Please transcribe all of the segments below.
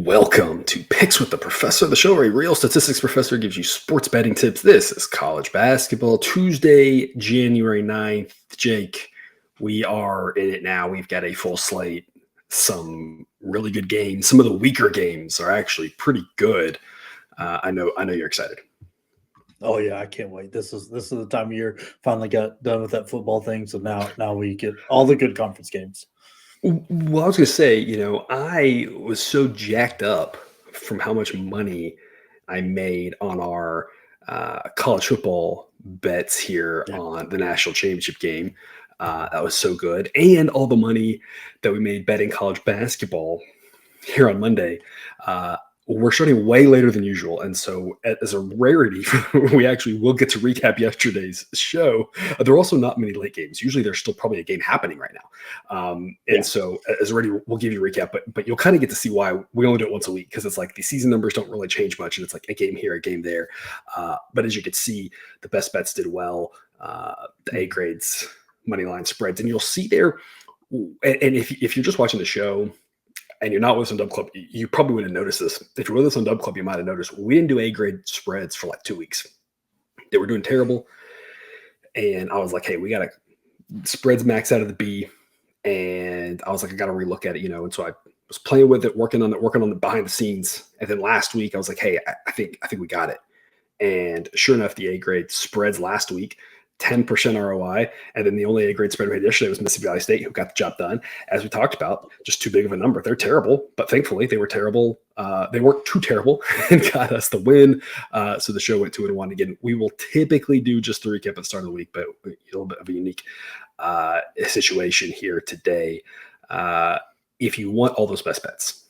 Welcome to Picks with the Professor, the show where a real statistics professor gives you sports betting tips. This is college basketball, Tuesday, January 9th. Jake, we are in it now. We've got a full slate, some really good games. Some of the weaker games are actually pretty good. I know you're excited. Oh yeah, I can't wait. This is the time of year finally got done with that football thing. So now we get all the good conference games. Well, I was going to say, I was so jacked up from how much money I made on our college football bets here on the national championship game. That was so good. And all the money that we made betting college basketball here on Monday. We're starting way later than usual. And so as a rarity, we actually will get to recap yesterday's show. There are also not many late games. Usually there's still probably a game happening right now. So as a rarity, we'll give you a recap, but you'll kind of get to see why we only do it once a week, because it's like the season numbers don't really change much. And it's like a game here, a game there. But as you can see, the best bets did well. The A grades, money line spreads. And you'll see there, and if you're just watching the show, and you're not with us on Dub Club, you probably wouldn't notice this. If you're with us on Dub Club, you might have noticed we didn't do A-grade spreads for like 2 weeks. They were doing terrible. And I was like, hey, we got to spreads max out of the B. And I was like, I got to relook at it, And so I was playing with it, working on the behind the scenes. And then last week I was like, hey, I think we got it. And sure enough, the A-grade spreads last week, 10% ROI. And then the only A-grade spread we had yesterday was Mississippi Valley State, who got the job done. As we talked about, just too big of a number. They're terrible, but thankfully they were terrible. They weren't too terrible and got us the win. So the show went 2-1 again. We will typically do just the recap at the start of the week, but a little bit of a unique situation here today. If you want all those best bets,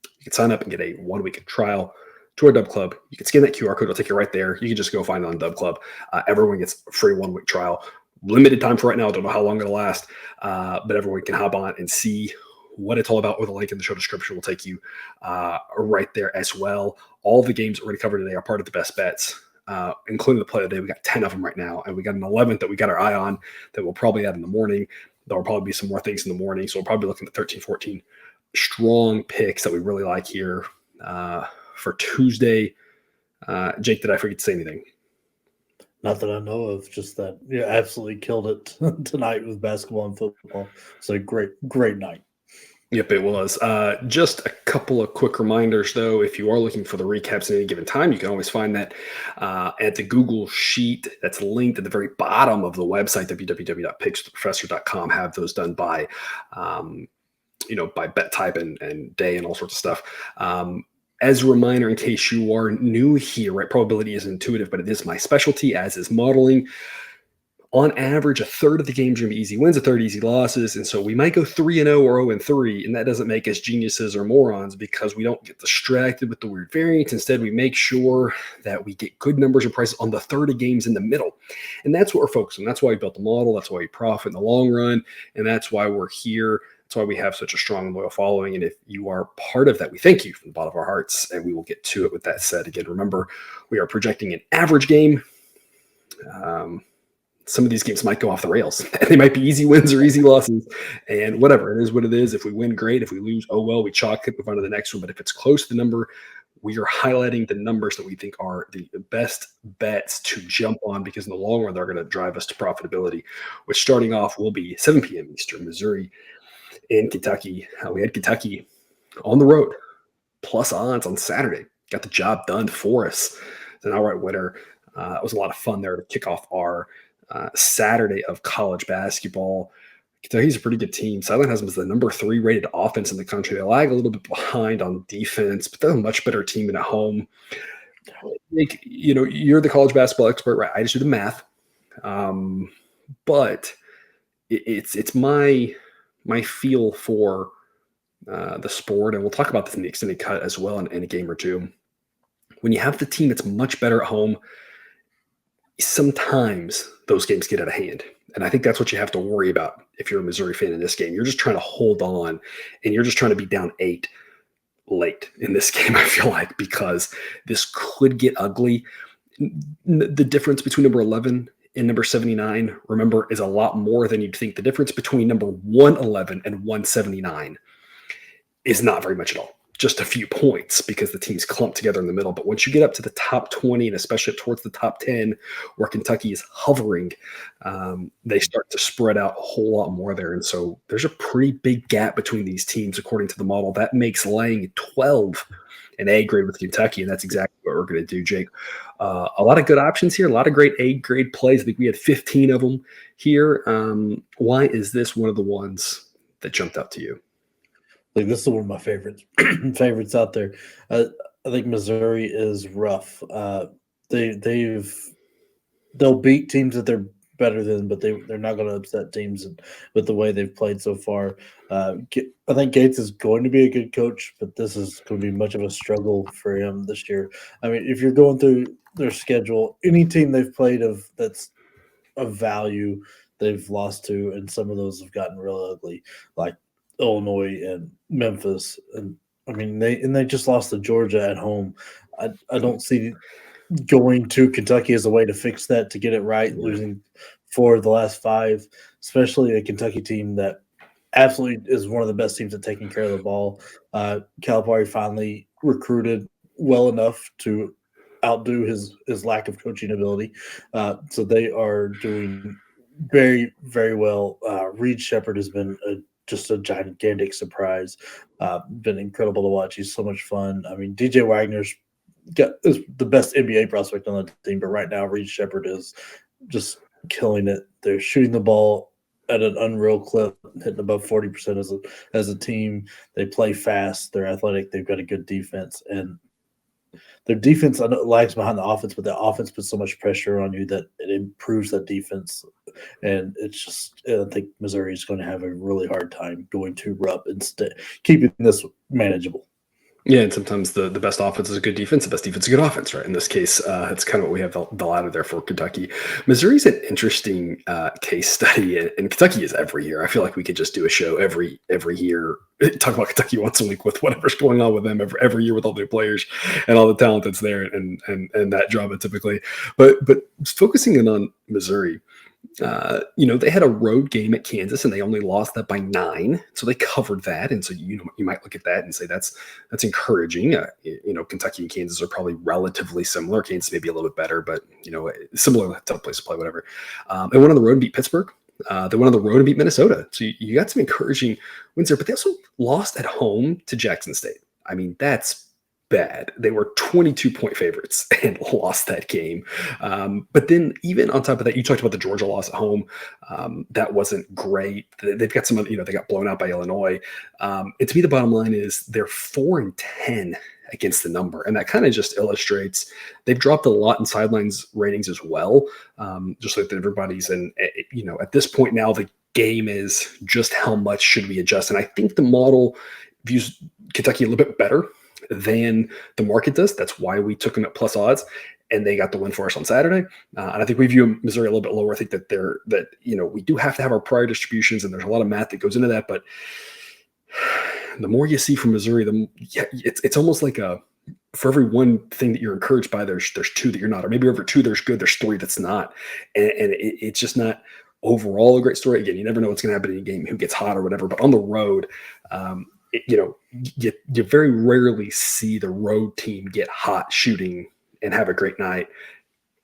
you can sign up and get a 1-week trial to our Dub Club. You can scan that QR code. It'll take you right there. You can just go find it on Dub Club. Everyone gets a free 1-week trial. Limited time for right now. I don't know how long it'll last, but everyone can hop on and see what it's all about with a link in the show description. Will take you right there as well. All the games already covered today are part of the best bets, including the play of the day. We got 10 of them right now, and we got an 11th that we got our eye on that we'll probably add in the morning. There will probably be some more things in the morning, so we'll probably be looking at 13, 14 strong picks that we really like here for Tuesday. Jake, did I forget to say anything? Not that I know of, just that you absolutely killed it tonight with basketball and football. So great night. Yep, it was. Just a couple of quick reminders, though. If you are looking for the recaps at any given time, you can always find that at the Google Sheet that's linked at the very bottom of the website, www.pickswiththeprofessor.com. Have those done by, by bet type and day and all sorts of stuff. As a reminder, in case you are new here, right? Probability is intuitive, but it is my specialty, as is modeling. On average, a third of the games are going to be easy wins, a third easy losses. And so we might go 3-0 or 0-3, and that doesn't make us geniuses or morons because we don't get distracted with the weird variance. Instead, we make sure that we get good numbers or prices on the third of games in the middle. And that's what we're focused on. That's why we built the model. That's why we profit in the long run. And that's why we're here. That's why we have such a strong and loyal following. And if you are part of that, we thank you from the bottom of our hearts. And we will get to it with that said. Again, remember, we are projecting an average game. Some of these games might go off the rails. They might be easy wins or easy losses. And whatever, it is what it is. If we win, great. If we lose, oh well, we chalk it, move on to the next one. But if it's close to the number, we are highlighting the numbers that we think are the best bets to jump on, because in the long run, they're going to drive us to profitability, which starting off will be 7 p.m. Eastern, Missouri and Kentucky. We had Kentucky on the road, plus odds on Saturday. Got the job done for us. It's an outright winner. It was a lot of fun there to kick off our Saturday of college basketball. Kentucky's a pretty good team. Sideline has them as the number 3 rated offense in the country. They lag a little bit behind on defense, but they're a much better team than at home. You're the college basketball expert, right? I just do the math. But it's my feel for the sport, and we'll talk about this in the extended cut as well in a game or two. When you have the team that's much better at home, sometimes those games get out of hand. And I think that's what you have to worry about if you're a Missouri fan in this game. You're just trying to hold on, and you're just trying to be down 8 late in this game, I feel like, because this could get ugly. The difference between number 11 and number 79, remember, is a lot more than you'd think. The difference between number 111 and 179 is not very much at all. just a few points because the teams clump together in the middle. But once you get up to the top 20 and especially towards the top 10, where Kentucky is hovering, they start to spread out a whole lot more there. And so there's a pretty big gap between these teams, according to the model. That makes laying 12 an A grade with Kentucky, and that's exactly what we're going to do, Jake. A lot of good options here, a lot of great A grade plays. I think we had 15 of them here. Why is this one of the ones that jumped out to you? Like, this is one of my favorites out there. I think Missouri is rough. They'll beat teams that they're better than, but they're not going to upset teams with the way they've played so far. I think Gates is going to be a good coach, but this is going to be much of a struggle for him this year. I mean, if you're going through their schedule, any team they've played that's of value, they've lost to, and some of those have gotten real ugly, like Illinois and Memphis. And I mean, they just lost to Georgia at home. I don't see going to Kentucky as a way to fix that, to get it right, losing 4 of the last 5, especially a Kentucky team that absolutely is one of the best teams at taking care of the ball. Calipari finally recruited well enough to outdo his lack of coaching ability. So they are doing very, very well. Reed Shepherd has been just a gigantic surprise. Been incredible to watch. He's so much fun. I mean, DJ Wagner's is the best NBA prospect on the team, but right now Reed Shepherd is just killing it. They're shooting the ball at an unreal clip, hitting above 40% as a team. They play fast. They're athletic. They've got a good defense, and their defense lags behind the offense, but the offense puts so much pressure on you that it improves that defense. And it's just, I think Missouri is going to have a really hard time going to Rupp instead, keeping this manageable. Yeah, and sometimes the best offense is a good defense, the best defense is a good offense, right? In this case, it's kind of what we have the ladder there for Kentucky. Missouri's an interesting case study, and Kentucky is every year. I feel like we could just do a show every year, talk about Kentucky once a week with whatever's going on with them every year with all their players and all the talent that's there and that drama typically. But focusing in on Missouri, they had a road game at Kansas and they only lost that by 9. So they covered that. And so, you might look at that and say that's encouraging. Kentucky and Kansas are probably relatively similar. Kansas may be a little bit better, but, similar, tough place to play, whatever. They went on the road and beat Pittsburgh. They went on the road and beat Minnesota. So you got some encouraging wins there, but they also lost at home to Jackson State. I mean, that's bad. They were 22-point favorites and lost that game. But then even on top of that, you talked about the Georgia loss at home. That wasn't great. They've got some, they got blown out by Illinois. And to me, the bottom line is they're 4-10 against the number. And that kind of just illustrates they've dropped a lot in sidelines ratings as well. Just like everybody's at this point now, the game is just how much should we adjust? And I think the model views Kentucky a little bit better than the market does. That's why we took them at plus odds, and they got the win for us on Saturday. And I think we view Missouri a little bit lower. I think that we do have to have our prior distributions, and there's a lot of math that goes into that. But the more you see from Missouri, it's almost like for every one thing that you're encouraged by, there's 2 that you're not, or maybe over 2 there's good, there's 3 that's not, and it's just not overall a great story. Again, you never know what's going to happen in a game, who gets hot or whatever. But on the road, you very rarely see the road team get hot shooting and have a great night,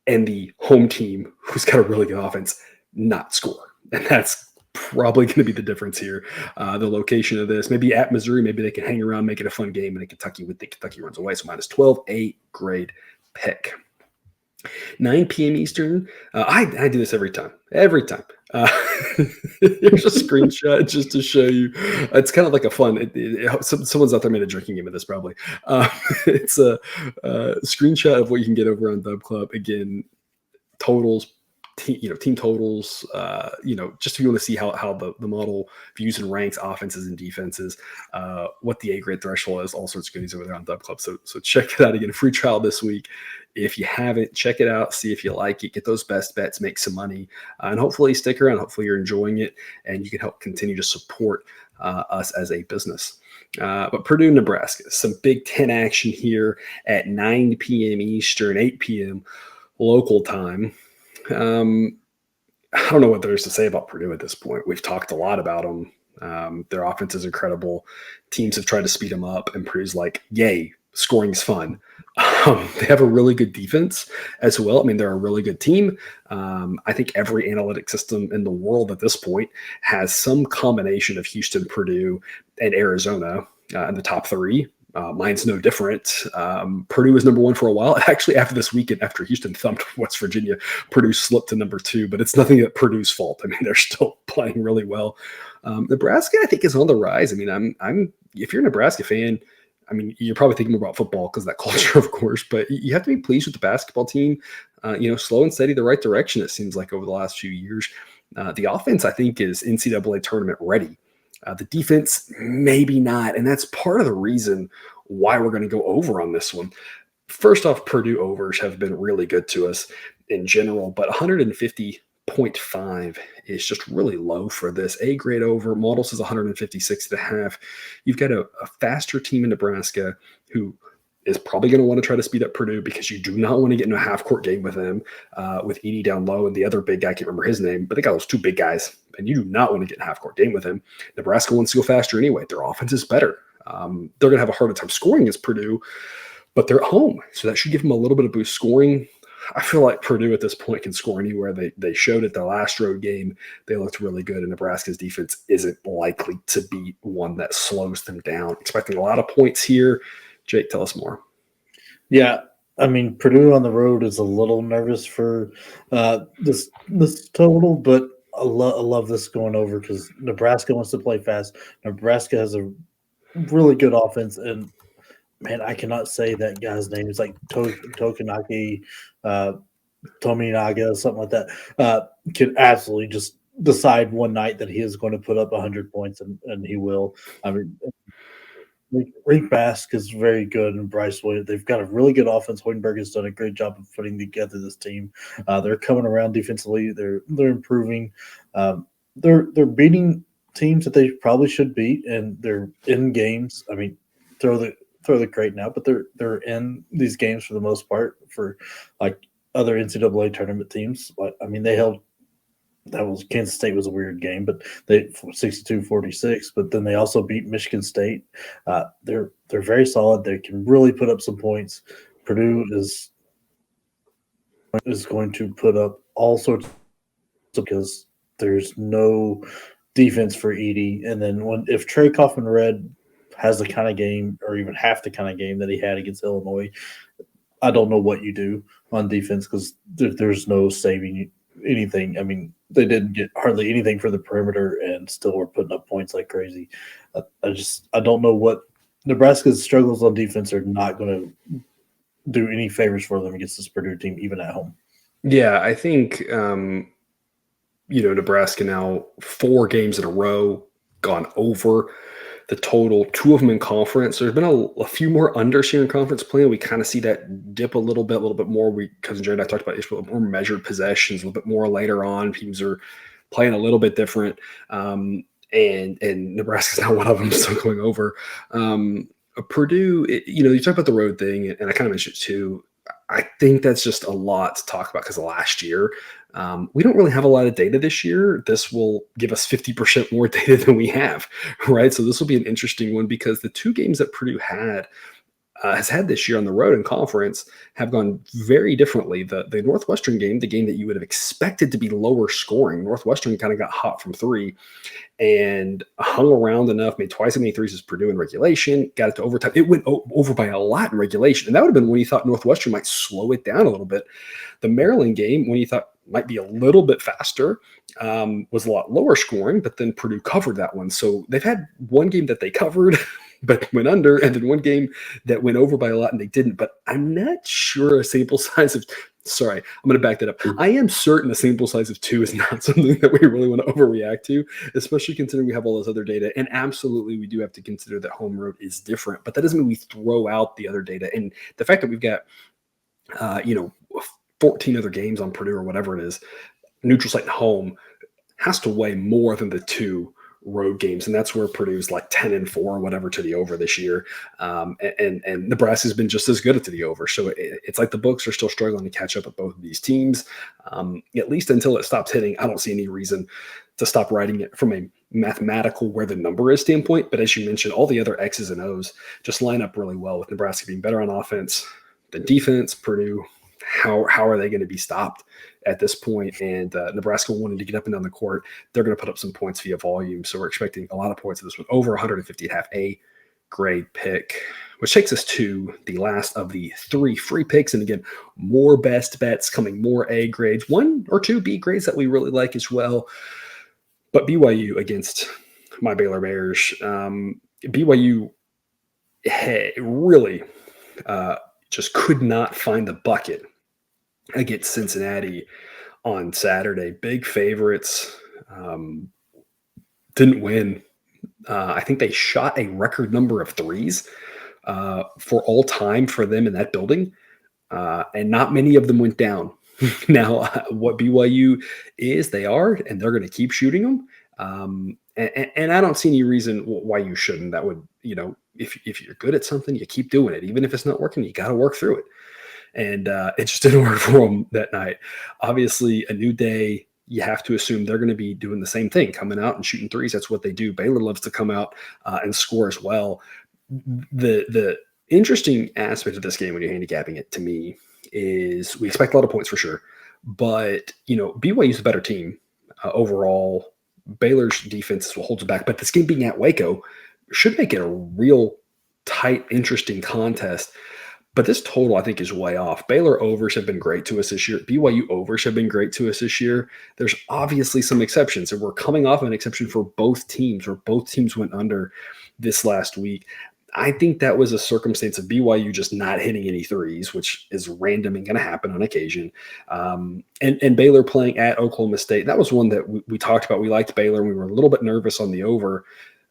and the home team, who's got a really good offense, not score. And that's probably going to be the difference here. The location of this, maybe at Missouri, maybe they can hang around, make it a fun game, and in Kentucky would think Kentucky runs away. So -12, a grade pick. 9 p.m. Eastern. I do this every time. Here's a screenshot just to show you. It's kind of like a fun. Someone's out there made a drinking game of this probably. It's a screenshot of what you can get over on Dub Club. Again, totals. Team totals, just if you want to see how the model views and ranks offenses and defenses, what the A grade threshold is, all sorts of goodies over there on Dub Club. So check it out again. Free trial this week. If you haven't, check it out, see if you like it, get those best bets, make some money, and hopefully stick around. Hopefully you're enjoying it and you can help continue to support us as a business. But Purdue, Nebraska, some Big Ten action here at 9 p.m. Eastern, 8 p.m. local time. I don't know what there is to say about Purdue at this point. We've talked a lot about them. Their offense is incredible. Teams have tried to speed them up, and Purdue's like, yay, scoring's fun. They have a really good defense as well. I mean, they're a really good team. I think every analytic system in the world at this point has some combination of Houston, Purdue, and Arizona in the top three. Mine's no different. Purdue was number one for a while. Actually, after this weekend, after Houston thumped West Virginia, Purdue slipped to number two, but it's nothing that Purdue's fault. I mean, they're still playing really well. Nebraska, I think, is on the rise. I mean, I'm if you're a Nebraska fan, I mean, you're probably thinking more about football because of that culture, of course, but you have to be pleased with the basketball team. Slow and steady, the right direction, it seems like, over the last few years. The offense, I think, is NCAA tournament ready. The defense, maybe not. And that's part of the reason why we're going to go over on this one. First off, Purdue overs have been really good to us in general, but 150.5 is just really low for this. A grade over. Model says 156.5. You've got a faster team in Nebraska who is probably going to want to try to speed up Purdue because you do not want to get into a half-court game with them, with Edey down low and the other big guy, I can't remember his name, but they got those two big guys, and you do not want to get in a half-court game with him. Nebraska wants to go faster anyway. Their offense is better. They're going to have a harder time scoring against Purdue, but they're at home, so that should give them a little bit of boost scoring. I feel like Purdue at this point can score anywhere. They showed it their last road game. They looked really good, and Nebraska's defense isn't likely to be one that slows them down. Expecting a lot of points here. Jake, tell us more. Yeah, I mean, Purdue on the road is a little nervous for this total, but I love this going over because Nebraska wants to play fast. Nebraska has a really good offense, and man, I cannot say that guy's name. It's like Tokanaki, Tominaga, something like that. Can absolutely just decide one night that he is going to put up 100 points, and he will. I mean, Rick Bask is very good, and Bryce Williams. They've got a really good offense. Hoidenberg has done a great job of putting together this team. They're coming around defensively. They're improving. They're beating teams that they probably should beat, and they're in games. I mean, throw the crate now, but they're in these games for the most part for like other NCAA tournament teams. I mean, they held. That was Kansas State was a weird game, but they 62-46. But then they also beat Michigan State. They're very solid. They can really put up some points. Purdue is going to put up all sorts because there's no defense for Edey. And then if Trey Kaufman-Red has the kind of game, or even half the kind of game that he had against Illinois, I don't know what you do on defense because there's no saving anything. I mean, they didn't get hardly anything for the perimeter and still were putting up points like crazy. I don't know what Nebraska's struggles on defense are not going to do any favors for them against this Purdue team, even at home. Yeah, I think, Nebraska now 4 games in a row gone over the total, 2 of them in conference. There's been a few more unders here in conference play. We kind of see that dip a little bit more. Cousin Jared and I talked about this, a little more measured possessions, a little bit more later on. Teams are playing a little bit different. And Nebraska's not one of them, so going over. Purdue, you talk about the road thing, and I kind of mentioned it too. I think that's just a lot to talk about because of last year. We don't really have a lot of data this year. This will give us 50% more data than we have, right? So this will be an interesting one because the 2 games that Purdue has had this year on the road in conference have gone very differently. The Northwestern game, the game that you would have expected to be lower scoring, Northwestern kind of got hot from 3 and hung around enough, made twice as many threes as Purdue in regulation, got it to overtime. It went over by a lot in regulation, and that would have been when you thought Northwestern might slow it down a little bit. The Maryland game, when you thought might be a little bit faster, was a lot lower scoring, but then Purdue covered that one. So they've had one game that they covered but went under, and then one game that went over by a lot and they didn't. But I'm not sure a sample size of – sorry, I'm going to back that up. I am certain a sample size of 2 is not something that we really want to overreact to, especially considering we have all this other data. And absolutely, we do have to consider that home road is different. But that doesn't mean we throw out the other data. And the fact that we've got 14 other games on Purdue or whatever it is, neutral site and home, has to weigh more than the 2 road games. And that's where Purdue's like 10-4 or whatever to the over this year. And Nebraska's been just as good at the over. So it's like the books are still struggling to catch up with both of these teams. At least until it stops hitting, I don't see any reason to stop writing it from a mathematical where the number is standpoint, but as you mentioned, all the other X's and O's just line up really well with Nebraska being better on offense than defense. Purdue, how are they going to be stopped at this point? And Nebraska wanted to get up and down the court. They're going to put up some points via volume, so we're expecting a lot of points in this one. Over 150.5, a grade pick, which takes us to the last of the 3 free picks. And again, more best bets coming, more A grades, 1 or 2 B grades that we really like as well. But BYU against my Baylor Bears. BYU really just could not find the bucket against Cincinnati on Saturday. Big favorites, didn't win. I think they shot a record number of threes for all time for them in that building, and not many of them went down. Now, what BYU is, they are, and they're going to keep shooting them. And I don't see any reason why you shouldn't. That would, if you're good at something, you keep doing it. Even if it's not working, you got to work through it. And it just didn't work for them that night. Obviously, a new day. You have to assume they're going to be doing the same thing, coming out and shooting threes. That's what they do. Baylor loves to come out and score as well. The interesting aspect of this game when you're handicapping it to me is we expect a lot of points for sure, but BYU's a better team overall. Baylor's defense holds it back, but this game being at Waco should make it a real tight, interesting contest. But this total, I think, is way off. Baylor overs have been great to us this year. BYU overs have been great to us this year. There's obviously some exceptions, and we're coming off an exception for both teams, where both teams went under this last week. I think that was a circumstance of BYU just not hitting any threes, which is random and going to happen on occasion. And Baylor playing at Oklahoma State. That was one that we talked about. We liked Baylor, and we were a little bit nervous on the over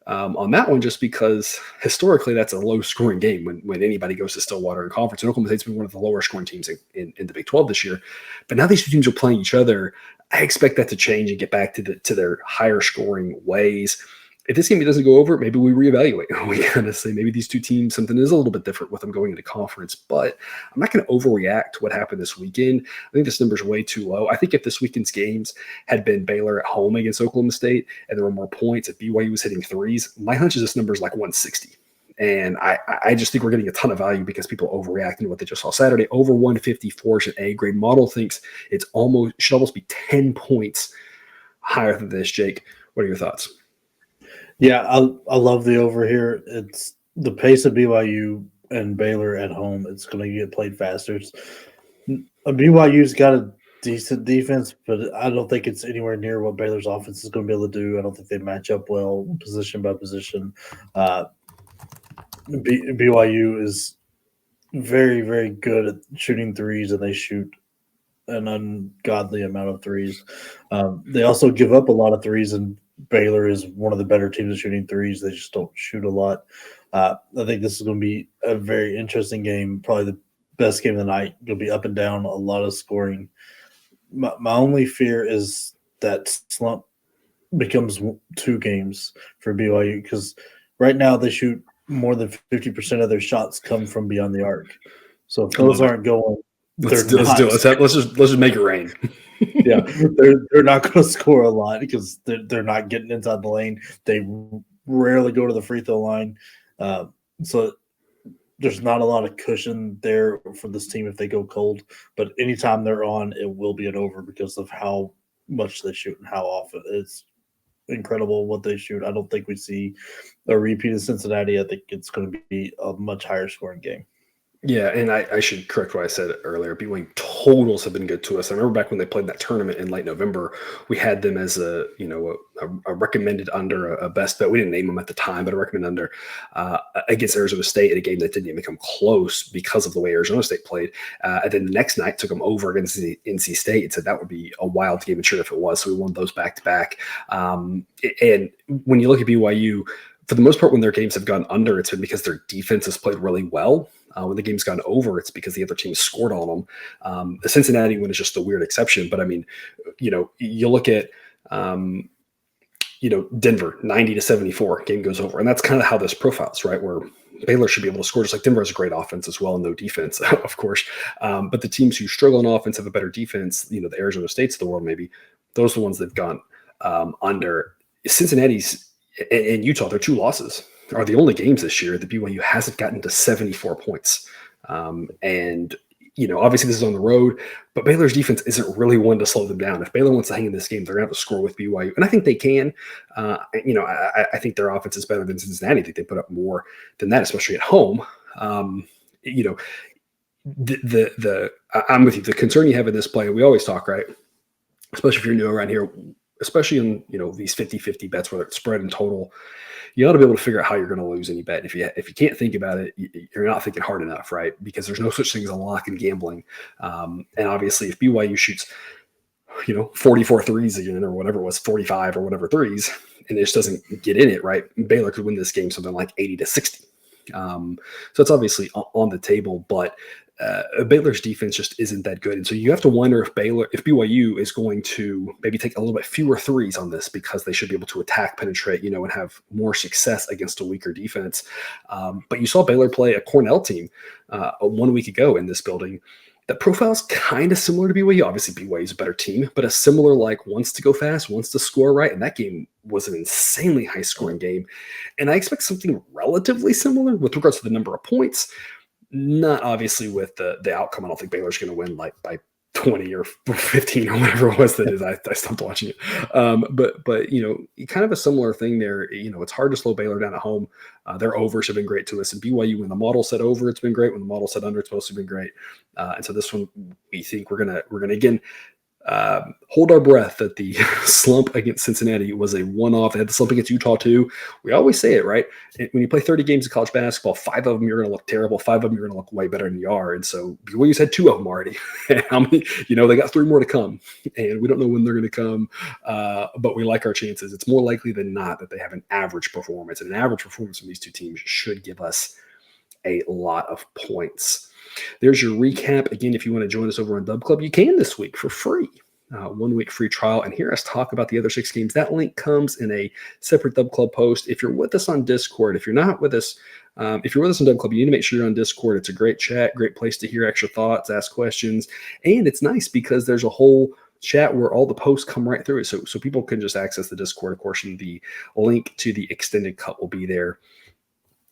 on that one, just because historically that's a low-scoring game when anybody goes to Stillwater in conference. And Oklahoma State's been one of the lower-scoring teams in the Big 12 this year. But now these two teams are playing each other. I expect that to change and get back to their higher-scoring ways. If this game doesn't go over, maybe we reevaluate. We kind of say maybe these two teams, something is a little bit different with them going into conference. But I'm not going to overreact to what happened this weekend. I think this number is way too low. I think if this weekend's games had been Baylor at home against Oklahoma State and there were more points, if BYU was hitting threes, my hunch is this number is like 160. And I just think we're getting a ton of value because people are overreacting to what they just saw Saturday. Over 154 is an A grade. Model thinks should almost be 10 points higher than this. Jake, what are your thoughts? Yeah, I love the over here. It's the pace of BYU and Baylor at home. It's going to get played faster. BYU's got a decent defense, but I don't think it's anywhere near what Baylor's offense is going to be able to do. I don't think they match up well position by position. BYU is very, very good at shooting threes, and they shoot an ungodly amount of threes. They also give up a lot of threes, and Baylor is one of the better teams at shooting threes. They just don't shoot a lot. I think this is going to be a very interesting game, probably the best game of the night. It'll be up and down, a lot of scoring. My only fear is that slump becomes 2 games for BYU, because right now they shoot more than 50% of their shots come from beyond the arc. So if those aren't going, let's do it. Let's just make it rain. Yeah, they're not going to score a lot because they're not getting inside the lane. They rarely go to the free throw line, so there's not a lot of cushion there for this team if they go cold. But anytime they're on, it will be an over because of how much they shoot and how often. It's incredible what they shoot. I don't think we see a repeat of Cincinnati. I think it's going to be a much higher scoring game. Yeah, and I should correct what I said earlier. BYU totals have been good to us. I remember back when they played that tournament in late November, we had them as a recommended under, a best bet. We didn't name them at the time, but a recommended under against Arizona State in a game that didn't even come close because of the way Arizona State played. And then the next night took them over against the NC State and said that would be a wild game, and sure enough it was. So we won those back to back. And when you look at BYU, for the most part, when their games have gone under, it's been because their defense has played really well. When the game's gone over, it's because the other team scored on them. The Cincinnati one is just a weird exception. But, I mean, you look at, Denver, 90-74, game goes over. And that's kind of how this profiles, right, where Baylor should be able to score, just like Denver has a great offense as well and no defense, of course. But the teams who struggle on offense have a better defense, the Arizona States of the world maybe, those are the ones that have gone under. Cincinnati's and Utah, their 2 losses are the only games this year that BYU hasn't gotten to 74 points. And, obviously this is on the road, but Baylor's defense isn't really one to slow them down. If Baylor wants to hang in this game, they're going to have to score with BYU. And I think they can. I think their offense is better than Cincinnati. I think they put up more than that, especially at home. I'm with you. The concern you have in this play, we always talk, right? Especially if you're new around here, especially in, these 50-50 bets, whether it's spread and total, you ought to be able to figure out how you're going to lose any bet. If you can't think about it, you're not thinking hard enough, right? Because there's no such thing as a lock in gambling. And obviously if BYU shoots, 44 threes again, or whatever it was, 45 or whatever threes, and it just doesn't get in it, right? Baylor could win this game something like 80-60. So it's obviously on the table, but Baylor's defense just isn't that good. And so you have to wonder if BYU is going to maybe take a little bit fewer threes on this, because they should be able to attack, penetrate, and have more success against a weaker defense. But you saw Baylor play a Cornell team 1 week ago in this building. That profile is kind of similar to BYU. Obviously, BYU is a better team, but a similar, wants to go fast, wants to score right. And that game was an insanely high-scoring game. And I expect something relatively similar with regards to the number of points. Not obviously with the outcome. I don't think Baylor's going to win by 20 or 15 or whatever it was that is. I stopped watching it. But kind of a similar thing there. It's hard to slow Baylor down at home. Their overs have been great to us. And BYU, when the model said over, it's been great. When the model said under, it's supposed to have been great. And so this one, we think we're gonna again hold our breath that the slump against Cincinnati was a one-off. They had the slump against Utah too. We always say it, right? When you play 30 games of college basketball, 5 of them you're going to look terrible. 5 of them you're going to look way better than you are. And so BYU's had 2 of them already. How many? They got 3 more to come, and we don't know when they're going to come. But we like our chances. It's more likely than not that they have an average performance, and an average performance from these 2 teams should give us a lot of points. There's your recap. Again, if you want to join us over on Dub Club, you can this week for free. 1 week free trial, and hear us talk about the other 6 games. That link comes in a separate Dub Club post. If you're with us on Discord, if you're not with us, if you're with us on Dub Club, you need to make sure you're on Discord. It's a great chat, great place to hear extra thoughts, ask questions, and it's nice because there's a whole chat where all the posts come right through it, so people can just access the Discord. Of course, and the link to the extended cut will be there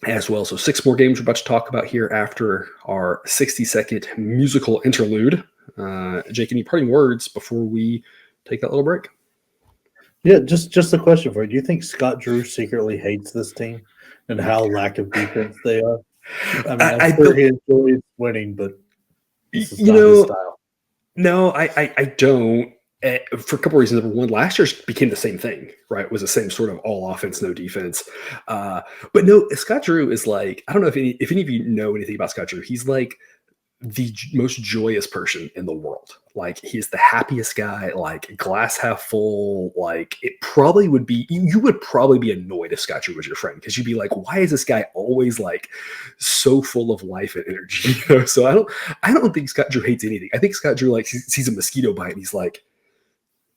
as well. So 6 more games we're about to talk about here after our 60-second musical interlude. Jake, any parting words before we take that little break? Yeah, just a question for you. Do you think Scott Drew secretly hates this team and how lack of defense they are? I mean, I'm sure he enjoys winning, but this is not his style. No, I don't. For a couple of reasons. Number one, last year became the same thing, right? It was the same sort of all offense, no defense. But no, Scott Drew is I don't know if any of you know anything about Scott Drew. He's like the most joyous person in the world. He's the happiest guy, glass half full. It probably would be, you would probably be annoyed if Scott Drew was your friend, because you'd be like, why is this guy always so full of life and energy? So I don't think Scott Drew hates anything. I think Scott Drew sees a mosquito bite and he's like,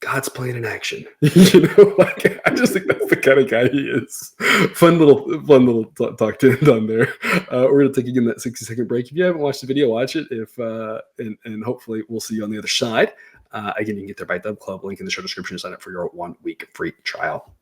God's playing in action. I just think that's the kind of guy he is. Fun little talk to end on there. We're going to take again that 60-second break. If you haven't watched the video, watch it. And hopefully we'll see you on the other side. Again, you can get there by Dub Club. Link in the show description to sign up for your 1 week free trial.